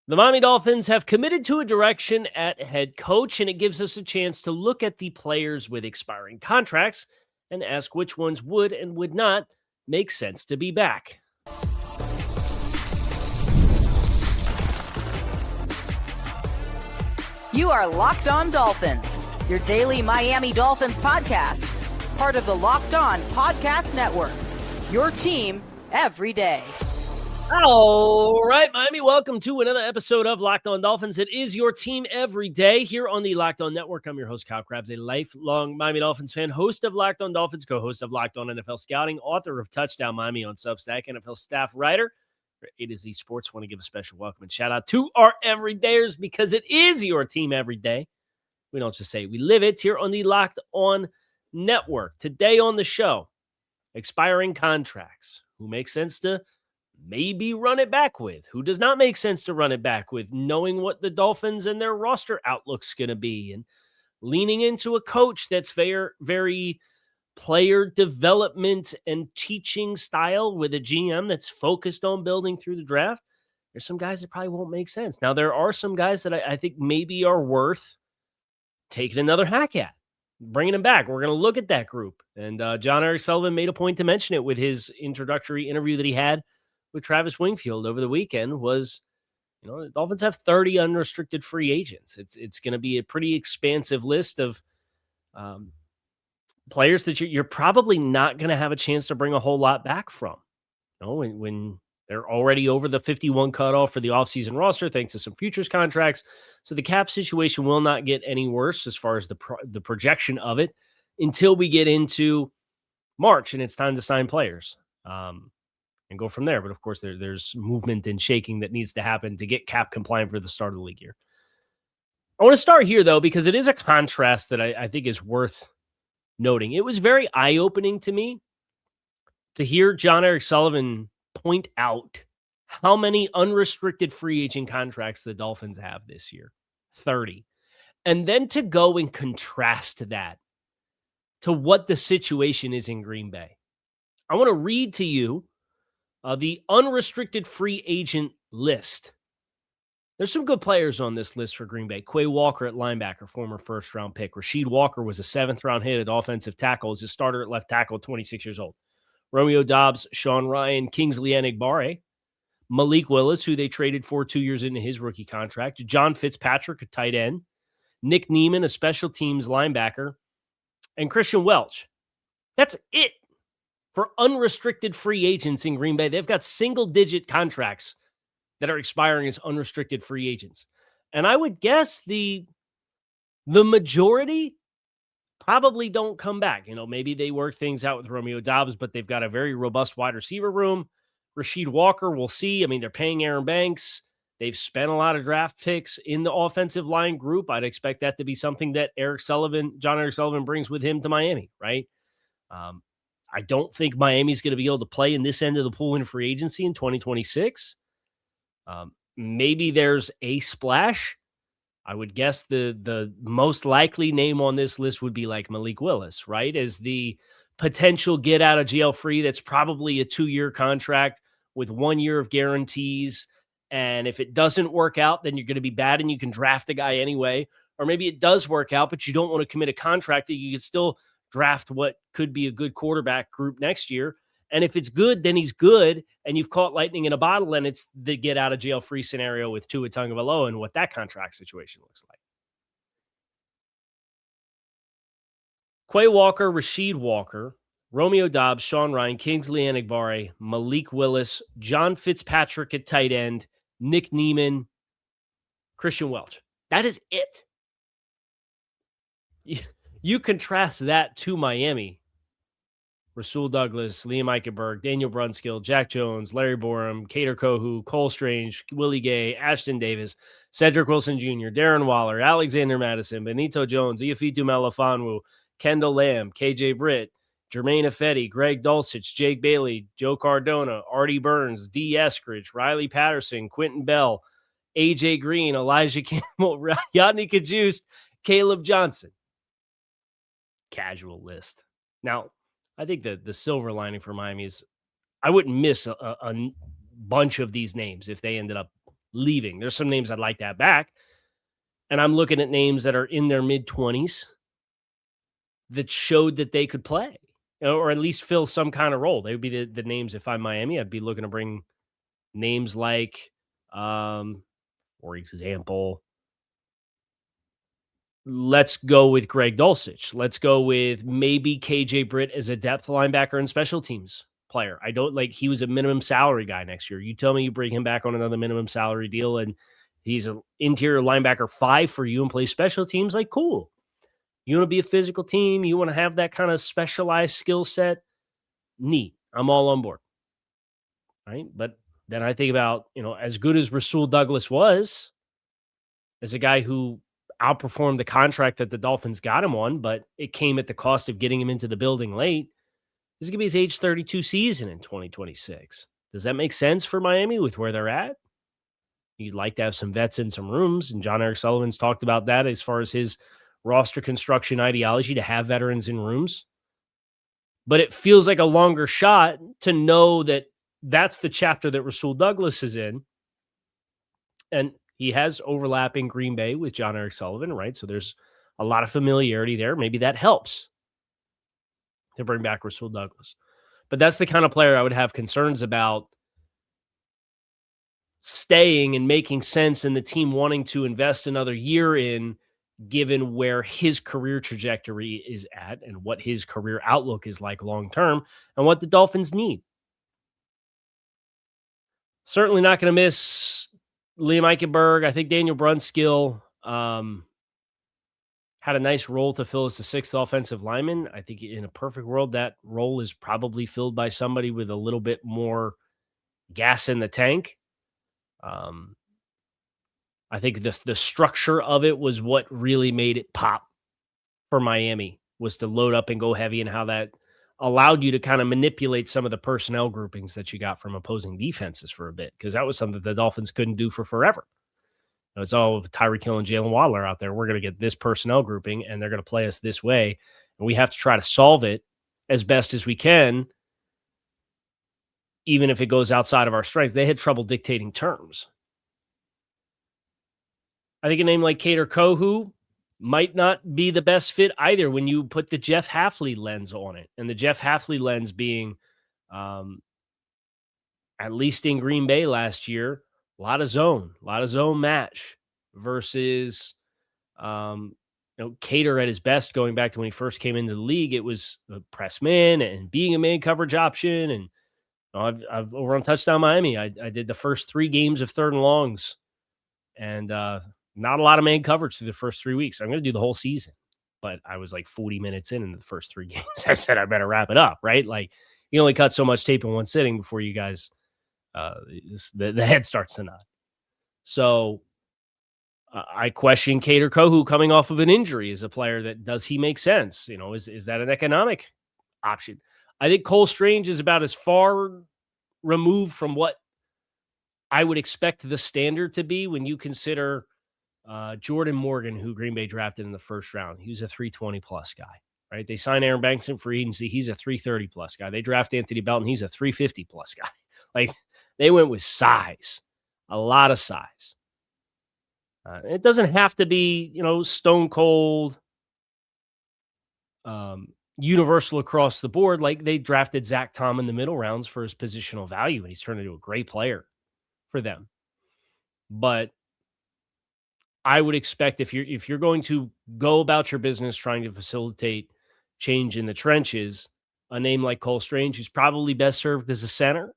The Miami Dolphins have committed to a direction at head coach, and it gives us a chance to look at the players with expiring contracts and ask which ones would and would not make sense to be back. You are Locked On Dolphins, your daily Miami Dolphins podcast, part of the Locked On Podcast Network, your team every day. All right, Miami, welcome to another episode of Locked On Dolphins. It is your team every day here on the Locked On Network. I'm your host, Kyle Krabs, a lifelong Miami Dolphins fan, host of Locked On Dolphins, co-host of Locked On NFL Scouting, author of Touchdown Miami on Substack, NFL staff writer for A to Z Sports. Want to give a special welcome and shout out to our everydayers because it is your team every day. We don't just say it, we live it here on the Locked On Network. Today on the show, expiring contracts. Who makes sense to maybe run it back with? Who does not make sense to run it back with, knowing what the Dolphins and their roster outlook's going to be, and leaning into a coach that's very player development and teaching style with a GM that's focused on building through the draft. There's some guys that probably won't make sense. Now, there are some guys that I think maybe are worth taking another hack at, bringing them back. We're going to look at that group. And John Eric Sullivan made a point to mention it with his introductory interview that he had with Travis Wingfield over the weekend. Was, the Dolphins have 30 unrestricted free agents. It's going to be a pretty expansive list of players that you're probably not going to have a chance to bring a whole lot back from. When they're already over the 51 cutoff for the offseason roster, thanks to some futures contracts. So the cap situation will not get any worse as far as the projection of it until we get into March and it's time to sign players. And go from there. But of course, there's movement and shaking that needs to happen to get cap compliant for the start of the league year. I want to start here, though, because it is a contrast that I think is worth noting. It was very eye-opening to me to hear John Eric Sullivan point out how many unrestricted free agent contracts the Dolphins have this year, 30. And then to go and contrast that to what the situation is in Green Bay. I want to read to you the unrestricted free agent list. There's some good players on this list for Green Bay. Quay Walker at linebacker, former first-round pick. Rasheed Walker was a seventh-round hit at offensive tackle as a starter at left tackle, 26 years old. Romeo Doubs, Sean Ryan, Kingsley Enagbare, Malik Willis, who they traded for 2 years into his rookie contract, John Fitzpatrick, a tight end, Nick Neiman, a special teams linebacker, and Christian Welch. That's it. For unrestricted free agents in Green Bay, they've got single-digit contracts that are expiring as unrestricted free agents. And I would guess the majority probably don't come back. Maybe they work things out with Romeo Doubs, but they've got a very robust wide receiver room. Rasheed Walker, we'll see. They're paying Aaron Banks. They've spent a lot of draft picks in the offensive line group. I'd expect that to be something that John Eric Sullivan brings with him to Miami, right? I don't think Miami's going to be able to play in this end of the pool in free agency in 2026. Maybe there's a splash. I would guess the most likely name on this list would be like Malik Willis, right? As the potential get out of jail free. That's probably a 2-year contract with 1 year of guarantees. And if it doesn't work out, then you're going to be bad and you can draft a guy anyway. Or maybe it does work out, but you don't want to commit a contract that you could still draft what could be a good quarterback group next year. And if it's good, then he's good. And you've caught lightning in a bottle, and it's the get out of jail free scenario with Tua Tagovailoa and what that contract situation looks like. Quay Walker, Rasheed Walker, Romeo Doubs, Sean Ryan, Kingsley Enagbare, Malik Willis, John Fitzpatrick at tight end, Nick Neiman, Christian Welch. That is it. You contrast that to Miami. Rasul Douglas, Liam Eichenberg, Daniel Brunskill, Jack Jones, Larry Borum, Kader Kohou, Cole Strange, Willie Gay, Ashton Davis, Cedric Wilson Jr., Darren Waller, Alexander Madison, Benito Jones, Iafitu Melifonwu, Kendall Lamb, KJ Britt, Jermaine Ifedi, Greg Dulcich, Jake Bailey, Joe Cardona, Artie Burns, D. Eskridge, Riley Patterson, Quentin Bell, AJ Green, Elijah Campbell, Yadni Kajust, Caleb Johnson. Casual list. Now, I think the silver lining for Miami is I wouldn't miss a bunch of these names if they ended up leaving. There's some names I'd like to have back. And I'm looking at names that are in their mid-20s that showed that they could play, or at least fill some kind of role. They would be the names. If I'm Miami, I'd be looking to bring names like, for example, let's go with Greg Dulcich. Let's go with maybe KJ Britt as a depth linebacker and special teams player. I don't like, he was a minimum salary guy next year. You tell me you bring him back on another minimum salary deal and he's an interior linebacker 5 for you and play special teams, like, cool. You want to be a physical team, you want to have that kind of specialized skill set, neat. I'm all on board. Right? But then I think about, as good as Rasul Douglas was, as a guy who outperformed the contract that the Dolphins got him on, but it came at the cost of getting him into the building late. This is going to be his age 32 season in 2026. Does that make sense for Miami with where they're at? You'd like to have some vets in some rooms, and John Eric Sullivan's talked about that as far as his roster construction ideology, to have veterans in rooms. But it feels like a longer shot to know that that's the chapter that Rasul Douglas is in. And he has overlapping Green Bay with John Eric Sullivan, right? So there's a lot of familiarity there. Maybe that helps to bring back Rasul Douglas. But that's the kind of player I would have concerns about staying and making sense, and the team wanting to invest another year in, given where his career trajectory is at and what his career outlook is like long-term and what the Dolphins need. Certainly not going to miss Liam Eichenberg. I think Daniel Brunskill had a nice role to fill as the 6th offensive lineman. I think in a perfect world, that role is probably filled by somebody with a little bit more gas in the tank. I think the structure of it was what really made it pop for Miami, was to load up and go heavy, and how that allowed you to kind of manipulate some of the personnel groupings that you got from opposing defenses for a bit, because that was something the Dolphins couldn't do for forever. It's all Tyreek Hill and Jalen Waddler out there. We're going to get this personnel grouping, and they're going to play us this way, and we have to try to solve it as best as we can, even if it goes outside of our strengths. They had trouble dictating terms. I think a name like Kader Kohou might not be the best fit either when you put the Jeff Hafley lens on it. And the Jeff Hafley lens being, at least in Green Bay last year, a lot of zone match versus, Kader at his best going back to when he first came into the league. It was the press man and being a man coverage option. And I've over on Touchdown Miami, I did the first 3 games of 3rd and longs, and not a lot of man coverage through the first 3 weeks. I'm going to do the whole season, but I was like 40 minutes in the first 3 games. I said, I better wrap it up, right? Like, you only cut so much tape in one sitting before you guys, the head starts to nod. So I question Kader Kohou coming off of an injury as a player. That, does he make sense? Is that an economic option? I think Cole Strange is about as far removed from what I would expect the standard to be when you consider Jordan Morgan, who Green Bay drafted in the 1st round. He was a 320 plus guy, right? They signed Aaron Banks in free agency. He's a 330 plus guy. They draft Anthony Belton. He's a 350 plus guy. Like, they went with size, a lot of size. It doesn't have to be, stone cold, universal across the board. Like, they drafted Zach Tom in the middle rounds for his positional value, and he's turned into a great player for them. But I would expect, if you're going to go about your business trying to facilitate change in the trenches, a name like Cole Strange, who's probably best served as a center,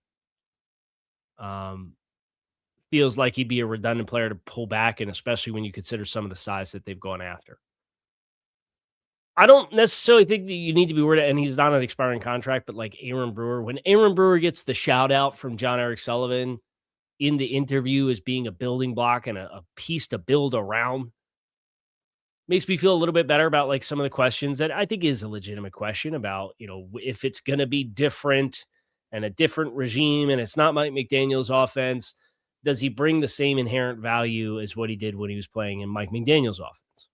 feels like he'd be a redundant player to pull back, and especially when you consider some of the size that they've gone after. I don't necessarily think that you need to be worried, and he's not an expiring contract, but like Aaron Brewer, when Aaron Brewer gets the shout out from John Eric Sullivan in the interview as being a building block and a piece to build around, makes me feel a little bit better about like some of the questions that I think is a legitimate question about, if it's going to be different and a different regime and it's not Mike McDaniel's offense, does he bring the same inherent value as what he did when he was playing in Mike McDaniel's offense?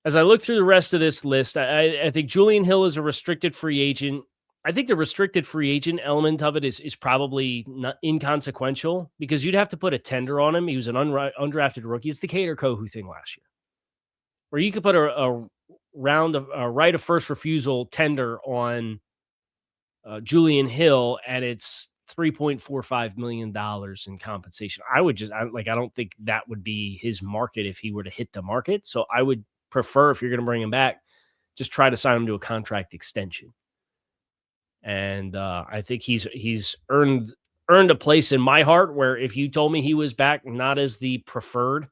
As I look through the rest of this list, I think Julian Hill is a restricted free agent. I think the restricted free agent element of it is probably not inconsequential because you'd have to put a tender on him. He was an undrafted rookie. It's the Kader Kohou thing last year, where you could put a right of first refusal tender on Julian Hill, and it's $3.45 million in compensation. I don't think that would be his market if he were to hit the market. So I would prefer, if you're going to bring him back, just try to sign him to a contract extension. And I think he's earned a place in my heart where if you told me he was back, not as the preferred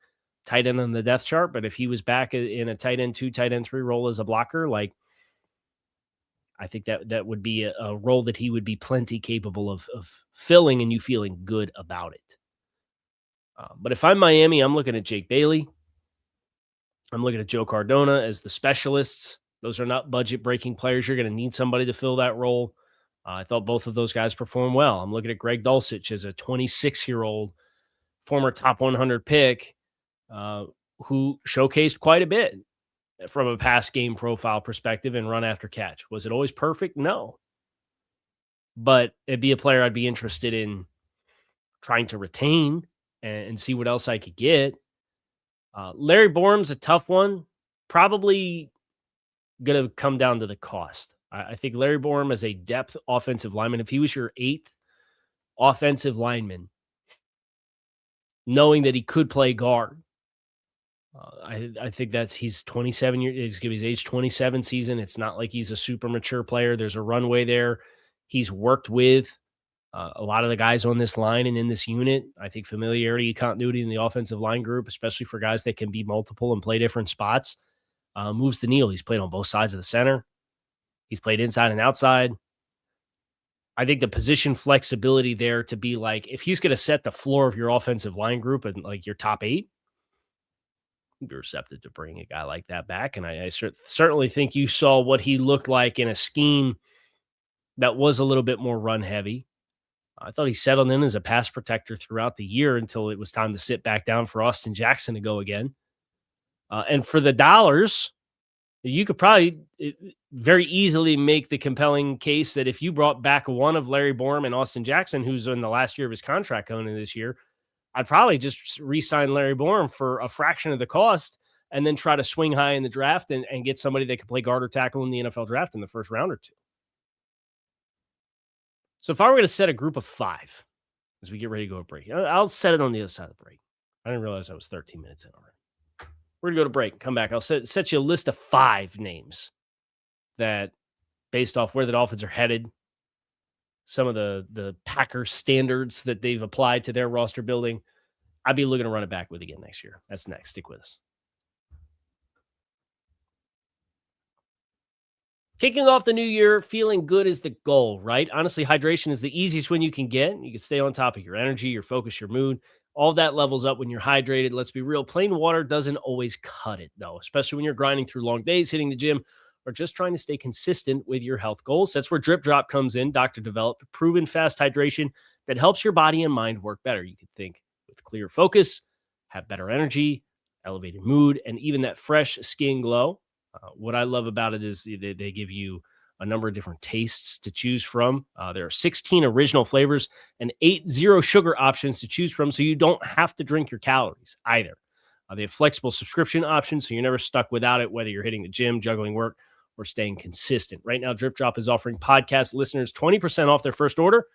tight end on the depth chart, but if he was back in a tight end 2, tight end 3 role as a blocker, like, I think that would be a role that he would be plenty capable of filling and you feeling good about it. But if I'm Miami, I'm looking at Jake Bailey. I'm looking at Joe Cardona as the specialists. Those are not budget-breaking players. You're going to need somebody to fill that role. I thought both of those guys performed well. I'm looking at Greg Dulcich as a 26-year-old former top 100 pick who showcased quite a bit from a pass game profile perspective and run after catch. Was it always perfect? No. But it'd be a player I'd be interested in trying to retain and see what else I could get. Larry Borum's a tough one. Probably going to come down to the cost. I think Larry Borum as a depth offensive lineman, if he was your 8th offensive lineman, knowing that he could play guard, I think he's 27 years. He's going to be his age 27 season. It's not like he's a super mature player. There's a runway there. He's worked with a lot of the guys on this line and in this unit. I think familiarity, continuity in the offensive line group, especially for guys that can be multiple and play different spots, moves the needle. He's played on both sides of the center. He's played inside and outside. I think the position flexibility there to be like, if he's going to set the floor of your offensive line group and like your top 8, you'd be receptive to bring a guy like that back. And I certainly think you saw what he looked like in a scheme that was a little bit more run heavy. I thought he settled in as a pass protector throughout the year until it was time to sit back down for Austin Jackson to go again. And for the dollars, you could probably very easily make the compelling case that if you brought back one of Larry Borum and Austin Jackson, who's in the last year of his contract going into this year, I'd probably just re-sign Larry Borum for a fraction of the cost and then try to swing high in the draft and get somebody that could play guard or tackle in the NFL draft in the first round or 2. So if I were going to set a group of 5 as we get ready to go to break, I'll set it on the other side of the break. I didn't realize I was 13 minutes in already. We're going to go to break. Come back. I'll set you a list of 5 names that, based off where the Dolphins are headed, some of the Packers standards that they've applied to their roster building, I'd be looking to run it back with again next year. That's next. Stick with us. Kicking off the new year, feeling good is the goal, right? Honestly, hydration is the easiest one you can get. You can stay on top of your energy, your focus, your mood. All that levels up when you're hydrated. Let's be real. Plain water doesn't always cut it, though, especially when you're grinding through long days, hitting the gym, or just trying to stay consistent with your health goals. That's where Drip Drop comes in. Doctor-developed, proven fast hydration that helps your body and mind work better. You can think with clear focus, have better energy, elevated mood, and even that fresh skin glow. What I love about it is they give you a number of different tastes to choose from. There are 16 original flavors and 8 zero sugar options to choose from, so you don't have to drink your calories either. They have flexible subscription options, so you're never stuck without it, whether you're hitting the gym, juggling work, or staying consistent. Right now, Drip Drop is offering podcast listeners 20% off their first order.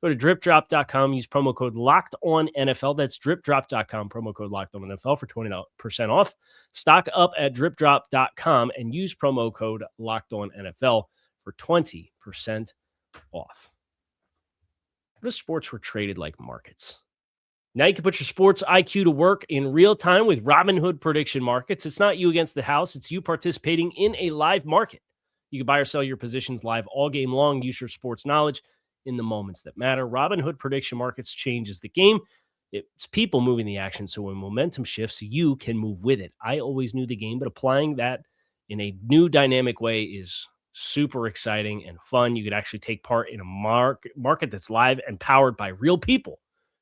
Go to dripdrop.com, use promo code LOCKEDONNFL. That's dripdrop.com, promo code LOCKEDONNFL for 20% off. Stock up at dripdrop.com and use promo code LOCKEDONNFL for 20% off. What if sports were traded like markets? Now you can put your sports IQ to work in real time with Robinhood prediction markets. It's not you against the house. It's you participating in a live market. You can buy or sell your positions live all game long. Use your sports knowledge in the moments that matter. Robinhood prediction markets changes the game. It's people moving the action. So when momentum shifts, you can move with it. I always knew the game, but applying that in a new dynamic way is super exciting and fun. You could actually take part in a market that's live and powered by real people.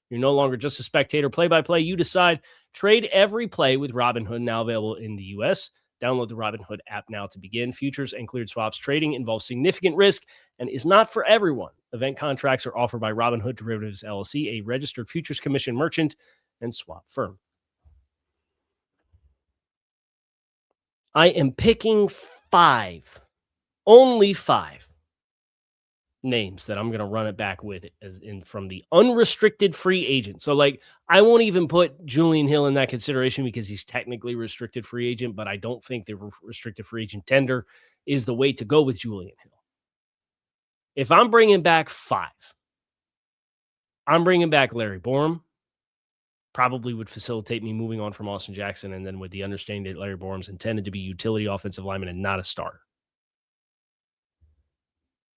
You're no longer just a spectator. Play-by-play, you decide. Trade every play with Robinhood, now available in the U.S. Download the Robinhood app now to begin. Futures and cleared swaps trading involves significant risk and is not for everyone. Event contracts are offered by Robinhood Derivatives LLC, a registered futures commission merchant and swap firm. I am picking only five names that I'm going to run it back with as in from the unrestricted free agent. So I won't even put Julian Hill in that consideration because he's technically restricted free agent, but I don't think the restricted free agent tender is the way to go with Julian Hill. If I'm bringing back five, I'm bringing back Larry Borom. Probably would facilitate me moving on from Austin Jackson, and then with the understanding that Larry Borum's intended to be utility offensive lineman and not a starter.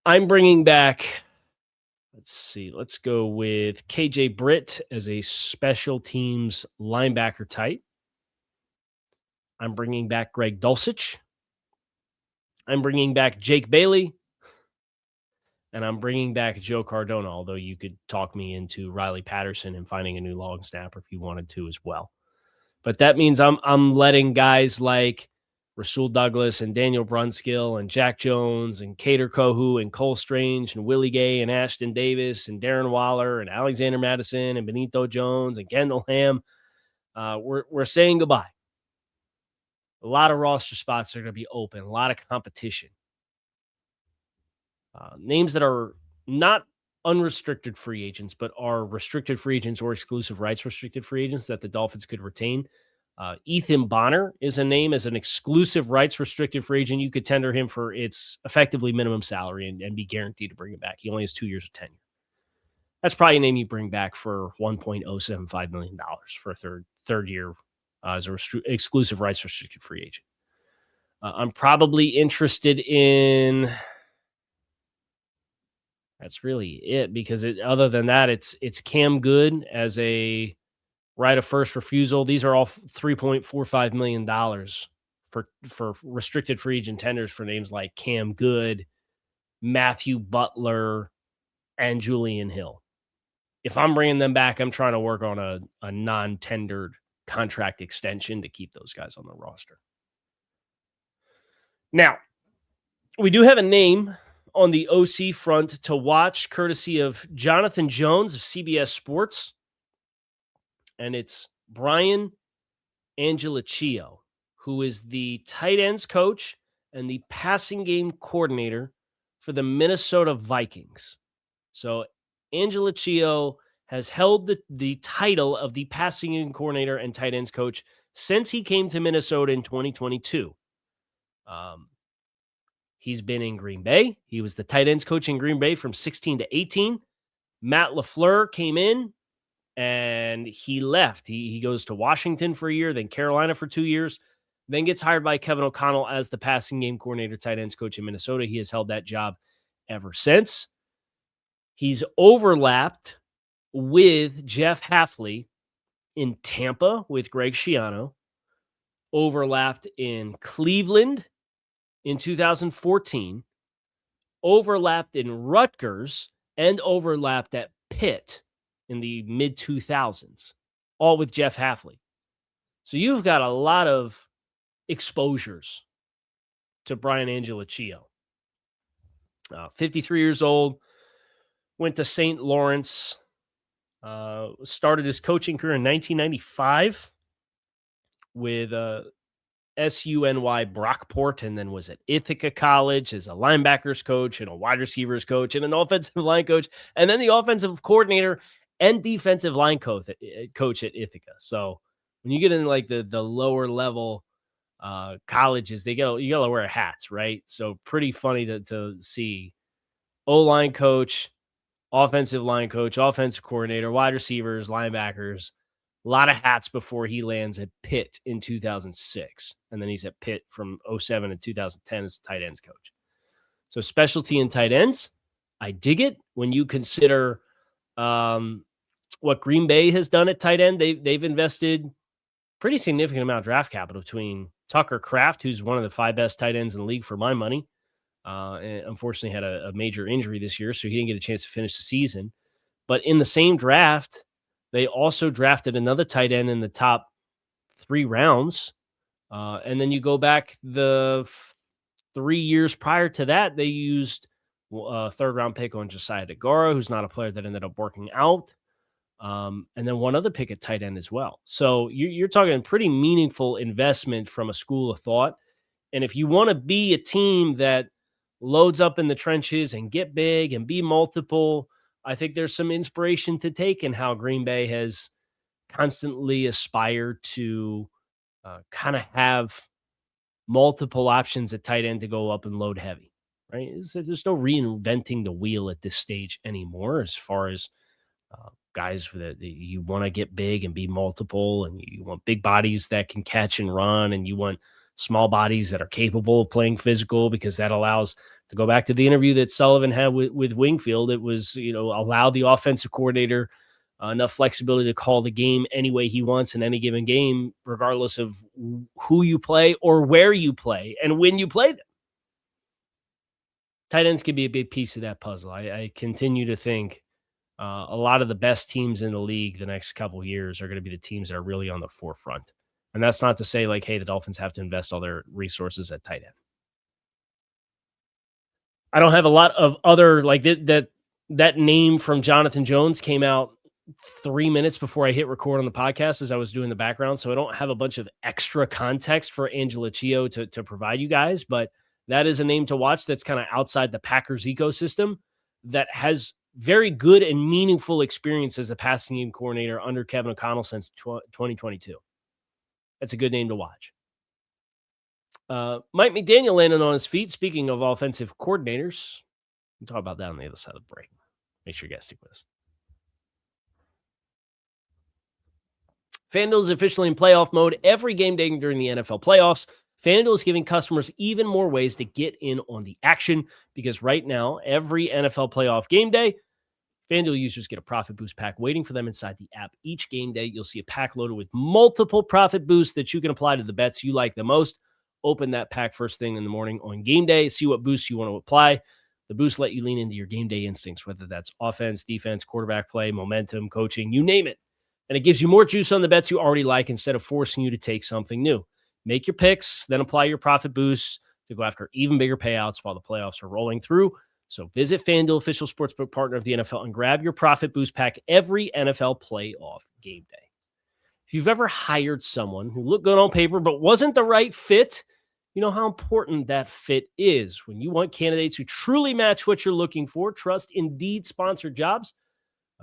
I'm bringing back, let's go with KJ Britt as a special teams linebacker type. I'm bringing back Greg Dulcich. I'm bringing back Jake Bailey. And I'm bringing back Joe Cardona, although you could talk me into Riley Patterson and finding a new long snapper if you wanted to as well. But that means I'm letting guys like Rasul Douglas and Daniel Brunskill and Jack Jones and Kader Kohou and Cole Strange and Willie Gay and Ashton Davis and Darren Waller and Alexander Madison and Benito Jones and Kendall Ham. We're saying goodbye. A lot of roster spots are going to be open, a lot of competition. Names that are not unrestricted free agents, but are restricted free agents or exclusive rights restricted free agents that the Dolphins could retain. Ethan Bonner is a name as an exclusive rights restricted free agent. You could tender him for its effectively minimum salary and be guaranteed to bring him back. He only has 2 years of tenure. That's probably a name you bring back for $1.075 million for a third year as a exclusive rights restricted free agent. I'm probably interested in... That's really it, because other than that, it's Cam Good as a right of first refusal. These are all $3.45 million for restricted free agent tenders for names like Cam Good, Matthew Butler, and Julian Hill. If I'm bringing them back, I'm trying to work on a non-tendered contract extension to keep those guys on the roster. Now, we do have a name on the OC front to watch, courtesy of Jonathan Jones of CBS Sports. And it's Brian Angelicchio, who is the tight ends coach and the passing game coordinator for the Minnesota Vikings. So Angelicchio has held the title of the passing game coordinator and tight ends coach since he came to Minnesota in 2022. He's been in Green Bay. He was the tight ends coach in Green Bay from 16 to 18. Matt LaFleur came in and he left. He goes to Washington for a year, then Carolina for 2 years, then gets hired by Kevin O'Connell as the passing game coordinator, tight ends coach in Minnesota. He has held that job ever since. He's overlapped with Jeff Hafley in Tampa with Greg Schiano, overlapped in Cleveland in 2014, overlapped in Rutgers, and overlapped at Pitt in the mid-2000s, all with Jeff Hafley. So you've got a lot of exposures to Brian Angelicchio. 53 years old, went to St. Lawrence, started his coaching career in 1995 with SUNY Brockport, and then was at Ithaca College as a linebackers coach and a wide receivers coach and an offensive line coach, and then the offensive coordinator and defensive line coach at Ithaca. So when you get in like the lower level colleges, you gotta wear hats, right? So pretty funny to see O-line coach, offensive line coach, offensive coordinator, wide receivers, linebackers. A lot of hats before he lands at Pitt in 2006. And then he's at Pitt from 2007 to 2010 as tight ends coach. So specialty in tight ends, I dig it. When you consider what Green Bay has done at tight end, they've invested pretty significant amount of draft capital between Tucker Kraft, who's one of the 5 best tight ends in the league for my money. And unfortunately had a major injury this year, so he didn't get a chance to finish the season. But in the same draft, they also drafted another tight end in the top 3 rounds, And then you go back the 3 years prior to that, they used a third-round pick on Josiah DeGora, who's not a player that ended up working out. And then one other pick at tight end as well. So you're talking pretty meaningful investment from a school of thought. And if you want to be a team that loads up in the trenches and get big and be multiple, I think there's some inspiration to take in how Green Bay has constantly aspired to kind of have multiple options at tight end to go up and load heavy, right? There's no reinventing the wheel at this stage anymore as far as guys that you want to get big and be multiple, and you want big bodies that can catch and run, and you want small bodies that are capable of playing physical, because that allows, to go back to the interview that Sullivan had with Wingfield, it was, allow the offensive coordinator enough flexibility to call the game any way he wants in any given game, regardless of who you play or where you play and when you play them. Tight ends can be a big piece of that puzzle. I continue to think a lot of the best teams in the league the next couple of years are going to be the teams that are really on the forefront. And that's not to say like, hey, the Dolphins have to invest all their resources at tight end. I don't have a lot of other, like that name from Jonathan Jones came out 3 minutes before I hit record on the podcast as I was doing the background. So I don't have a bunch of extra context for Angela Chio to provide you guys, but that is a name to watch that's kind of outside the Packers ecosystem that has very good and meaningful experience as the passing game coordinator under Kevin O'Connell since 2022. That's a good name to watch. Mike McDaniel landed on his feet. Speaking of offensive coordinators, we'll talk about that on the other side of the break. Make sure you guys stick with us. FanDuel is officially in playoff mode every game day during the NFL playoffs. FanDuel is giving customers even more ways to get in on the action, because right now, every NFL playoff game day, FanDuel users get a profit boost pack waiting for them inside the app. Each game day, you'll see a pack loaded with multiple profit boosts that you can apply to the bets you like the most. Open that pack first thing in the morning on game day. See what boosts you want to apply. The boosts let you lean into your game day instincts, whether that's offense, defense, quarterback play, momentum, coaching, you name it. And it gives you more juice on the bets you already like instead of forcing you to take something new. Make your picks, then apply your profit boosts to go after even bigger payouts while the playoffs are rolling through. So visit FanDuel, official sportsbook partner of the NFL, and grab your profit boost pack every NFL playoff game day. If you've ever hired someone who looked good on paper but wasn't the right fit, you know how important that fit is. When you want candidates who truly match what you're looking for, trust Indeed sponsored jobs.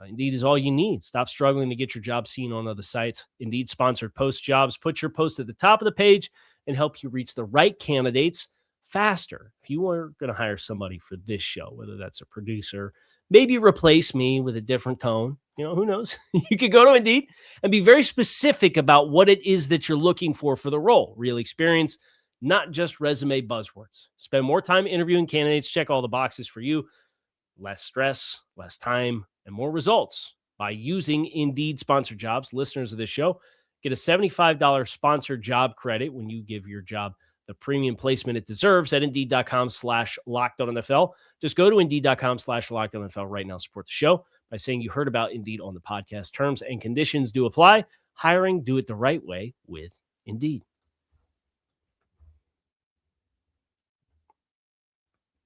Indeed is all you need. Stop struggling to get your job seen on other sites. Indeed sponsored post jobs put your post at the top of the page and help you reach the right candidates faster. If you are going to hire somebody for this show, whether that's a producer, maybe replace me with a different tone, who knows? You could go to Indeed and be very specific about what it is that you're looking for the role. Real experience, not just resume buzzwords. Spend more time interviewing candidates, check all the boxes for you. Less stress, less time, and more results by using Indeed sponsored jobs. Listeners of this show get a $75 sponsored job credit when you give your job the premium placement it deserves at Indeed.com/LockedOnNFL. Just go to Indeed.com/LockedOnNFL right now. Support the show by saying you heard about Indeed on the podcast. Terms and conditions do apply. Hiring, do it the right way with Indeed.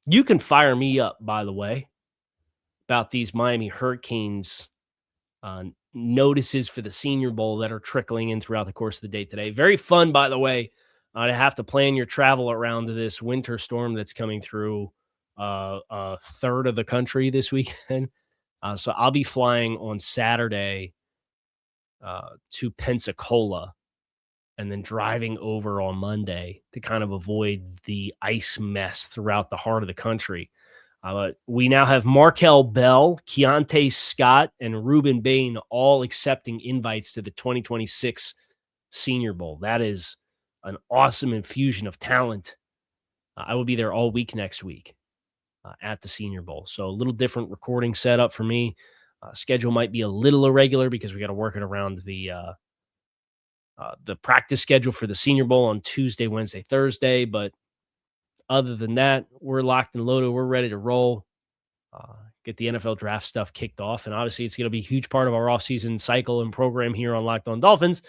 You can fire me up, by the way, about these Miami Hurricanes notices for the Senior Bowl that are trickling in throughout the course of the day today. Very fun, by the way, to have to plan your travel around this winter storm that's coming through a third of the country this weekend. So I'll be flying on Saturday to Pensacola and then driving over on Monday to kind of avoid the ice mess throughout the heart of the country. We now have Markel Bell, Keontae Scott, and Ruben Bain all accepting invites to the 2026 Senior Bowl. That is an awesome infusion of talent. I will be there all week next week at the Senior Bowl. So a little different recording setup for me. Schedule might be a little irregular because we got to work it around the practice schedule for the Senior Bowl on Tuesday, Wednesday, Thursday. But other than that, we're locked and loaded. We're ready to roll. Get the NFL draft stuff kicked off. And obviously, it's going to be a huge part of our offseason cycle and program here on Locked On Dolphins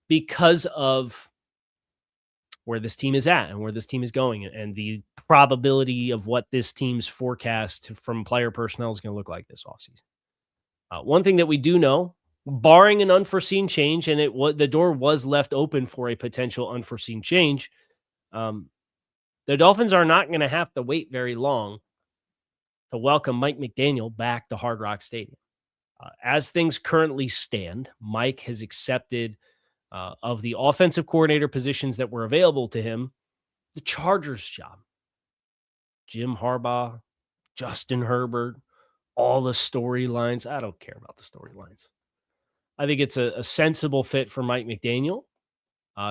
because of where this team is at and where this team is going and the probability of what this team's forecast from player personnel is going to look like this offseason. One thing that we do know, barring an unforeseen change, and the door was left open for a potential unforeseen change, the Dolphins are not going to have to wait very long to welcome Mike McDaniel back to Hard Rock Stadium. As things currently stand, Mike has accepted of the offensive coordinator positions that were available to him, the Chargers job. Jim Harbaugh, Justin Herbert, all the storylines. I don't care about the storylines. I think it's a sensible fit for Mike McDaniel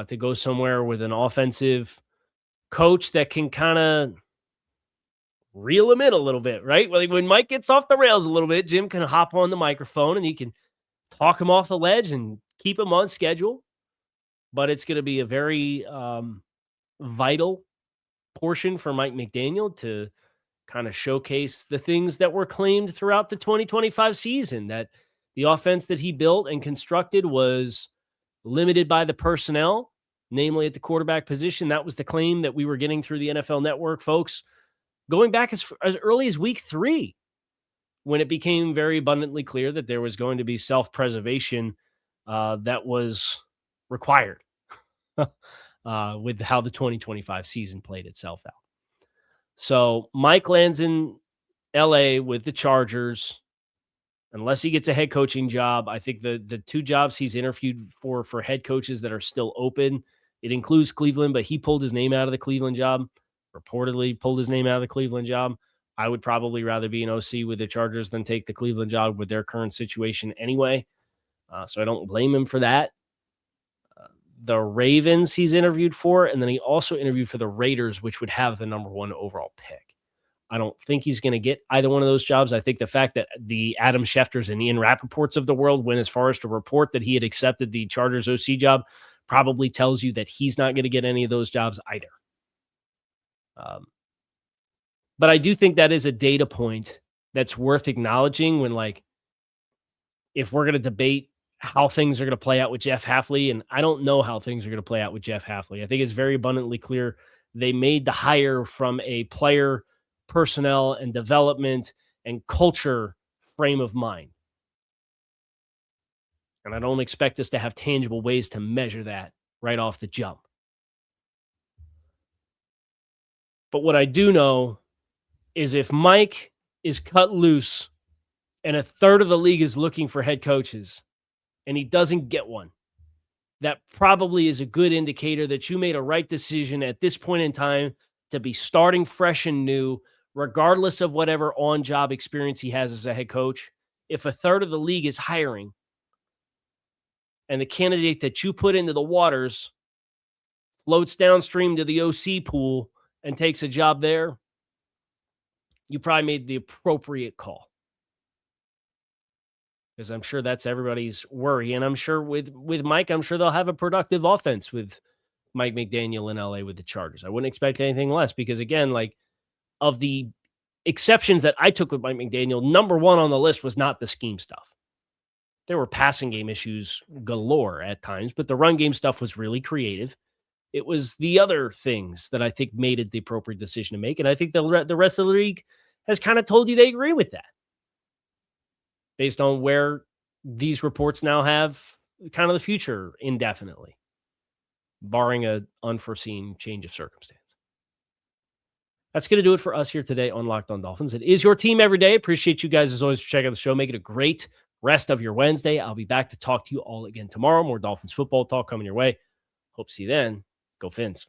to go somewhere with an offensive coach that can kind of reel him in a little bit, right? Like when Mike gets off the rails a little bit, Jim can hop on the microphone and he can talk him off the ledge and keep him on schedule. But it's going to be a very vital portion for Mike McDaniel to kind of showcase the things that were claimed throughout the 2025 season, that the offense that he built and constructed was limited by the personnel, namely at the quarterback position. That was the claim that we were getting through the NFL Network, folks, going back as early as week 3, when it became very abundantly clear that there was going to be self-preservation that was required with how the 2025 season played itself out. So Mike lands in LA with the Chargers. Unless he gets a head coaching job, I think the 2 jobs he's interviewed for head coaches that are still open, it includes Cleveland, but he pulled his name out of the Cleveland job, reportedly pulled his name out of the Cleveland job. I would probably rather be an OC with the Chargers than take the Cleveland job with their current situation anyway. So I don't blame him for that. The Ravens he's interviewed for, and then he also interviewed for the Raiders, which would have the number 1 overall pick. I don't think he's going to get either one of those jobs. I think the fact that the Adam Schefters and Ian Rappaports of the world went as far as to report that he had accepted the Chargers OC job probably tells you that he's not going to get any of those jobs either. But I do think that is a data point that's worth acknowledging when, like, if we're going to debate how things are going to play out with Jeff Hafley, and I don't know how things are going to play out with Jeff Hafley. I think it's very abundantly clear they made the hire from a player, personnel, and development and culture frame of mind. And I don't expect us to have tangible ways to measure that right off the jump. But what I do know is if Mike is cut loose and a third of the league is looking for head coaches and he doesn't get one, that probably is a good indicator that you made a right decision at this point in time to be starting fresh and new, regardless of whatever on-job experience he has as a head coach. If a third of the league is hiring and the candidate that you put into the waters floats downstream to the OC pool and takes a job there, you probably made the appropriate call. Because I'm sure that's everybody's worry. And I'm sure with Mike, I'm sure they'll have a productive offense with Mike McDaniel in LA with the Chargers. I wouldn't expect anything less because, again, like, of the exceptions that I took with Mike McDaniel, number 1 on the list was not the scheme stuff. There were passing game issues galore at times, but the run game stuff was really creative. It was the other things that I think made it the appropriate decision to make. And I think the rest of the league has kind of told you they agree with that, based on where these reports now have kind of the future indefinitely, barring an unforeseen change of circumstance. That's going to do it for us here today on Locked On Dolphins. It is your team every day. Appreciate you guys as always for checking out the show. Make it a great rest of your Wednesday. I'll be back to talk to you all again tomorrow. More Dolphins football talk coming your way. Hope to see you then. Go Fins.